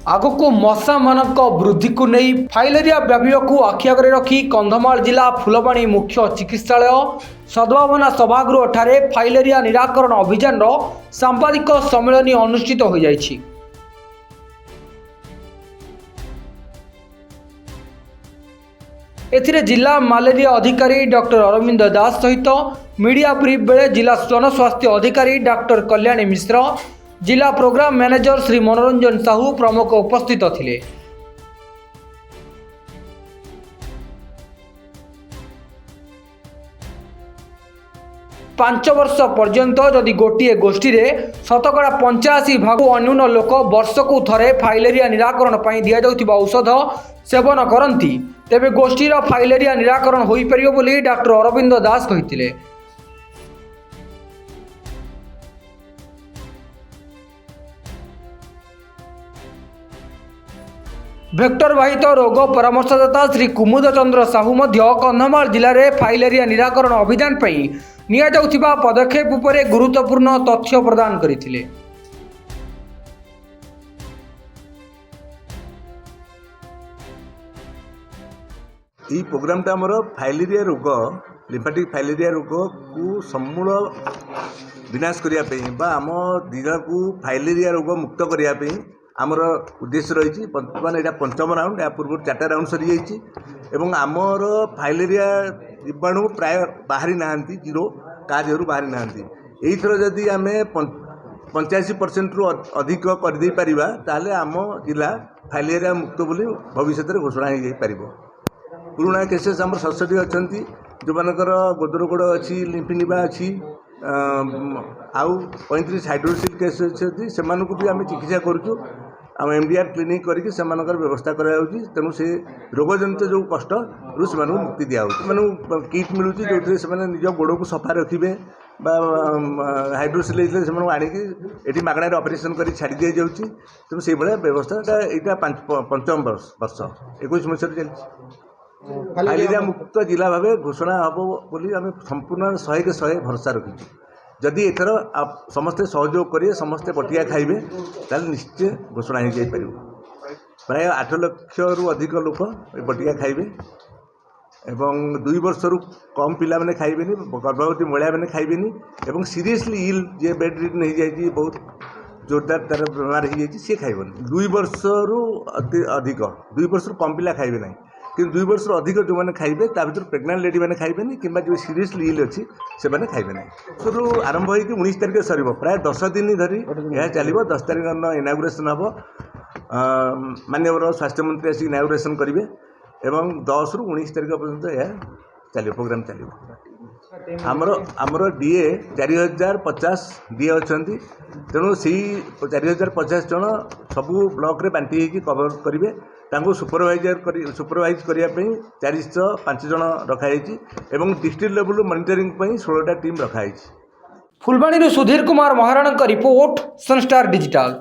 आगक मशा मानक वृद्धि को नहीं फाइलेरिया व्यापीक को आखिआगे रखी कंधमाल जिला फुलवाणी मुख्य चिकित्सालय सद्भावना सभागृह ठारे फाइलेरिया निराकरण अभियान सांबादिक सम्मेलन अनुष्ठित हो जाइछि। एथिरे जिला मलेरिया अधिकारी डॉक्टर अरविंद दास सहित मीडिया ब्रीफ बेले जिला जन स्वास्थ्य अधिकारी डॉक्टर कल्याणी मिश्र, जिला प्रोग्राम मैनेजर श्री मनोरंजन साहू प्रमुख उपस्थित थिले। 5 वर्ष पर्यंत जदि गोटे गोष्ठी में 85 भाग अन्यून लोक वर्षकु थरे फाइलेरिया निराकरण पर दि जाउथिबा औषध सेवन करती तेबे गोष्ठीर फाइलेरिया निराकरण हो पारिबो बोली डॉक्टर अरविंद दास कहिथिले। भेक्टर बाहित रोग परामर्शदाता श्री कुमुद चंद्र साहू मध्य कंधमाल जिले में फाइलेरिया निराकरण अभियान पर निया जाउथिबा पदक्षेप उपरे गुरुत्वपूर्ण तथ्य प्रदान करथिले। यही प्रोग्रामटा आमर फाइलेरिया रोग लिम्फेटिक फाइलेरिया रोग को समूल विनाश करने आम जिला को फाइलेरिया रोग मुक्त करने आमर उद्देश्य रही। बर्तमान यहाँ पंचम राउंड, या पूर्व 4टा राउंड सरी जाइए। आमर फाइलेरिया जीवाणु प्राय बाहरी ना, जीरो का देहर बाहरी ना। यही थर जदि आम 85% रु अधिक करदे पारिबा ताले आम जिला फाइलेरिया मुक्त बोली भविष्य में घोषणा हो पार। पुराणा केसेस आम 67 अच्छा जो मानकर गोदरगोड़ अच्छी लिम्फिनिबा अच्छी आउ 35 हाइड्रोसिल केस अच्छी से भी आम चिकित्सा करुँ। आम MDR क्लिनिक करके व्यवस्था कराऊँ। तेणु से रोगजनित जो कष्ट रु से मुक्ति दिखाऊँ। किट मिलूँ जो से निज गोड़ को सफा रखिए हाइड्रोसिल से आणिकी ये मागणार ऑपरेशन कर छाड़ी दी जाऊँगी। तेणु से भाया व्यवस्था यहाँ पंचम वर्ष 21 मसीह चलती फाइलेरिया मुक्त जिला भाव घोषणा हम बोली आम संपूर्ण 100 के 100 भरोसा रखी। जदि एथर समस्ते सहयोग करेंगे, समस्ते बटिया खाइबे ताले निश्चय घोषणा हो जापर। प्राय 8 लाख रु अधिक लोक बटिया खाइबे एवं 2 वर्ष रु कम पिला माने खाइबेनी, गर्भवती महिला माने खाइबेनी एवं सीरियसली इल जे बेड रिडन हो जाए बहुत जोरदार तार बेमार हो जाए सी खाइबनी। 2 वर्ष रु अधिक 2 वर्ष रु कम पिला खाइबे ना, कि 2 वर्ष अधिक जो मैंने खाइबे ता भर प्रेग्नेंट लेडी मैंने खाइबेनी कि जो सीरियसली इल अच्छी से मैंने खाइबे ना। शुरू आरंभ होगी 19 तारिख सर प्राय 10 दिन धरी यह चलो। 10 तारिख इनागुरेसन हम माननीय स्वास्थ्य मंत्री आसिक इनागुरेसन करेंगे एवं 10 रु 19 तारिख पर्यंत यह चलो प्रोग्राम चलो। आमर डीए 4050 डीए अच्छा। तेणु से 4050 जन सबू ब्लॉक रे बांटी होगी कवर करेंगे। सुपरवाइज करने 405 जन रखाई एवं डिस्ट्रिक्ट लेवल मॉनिटरिंग 16टा टीम रखाई। फुलवाणी सुधीर कुमार महाराणा का रिपोर्ट सनस्टार डिजिटल।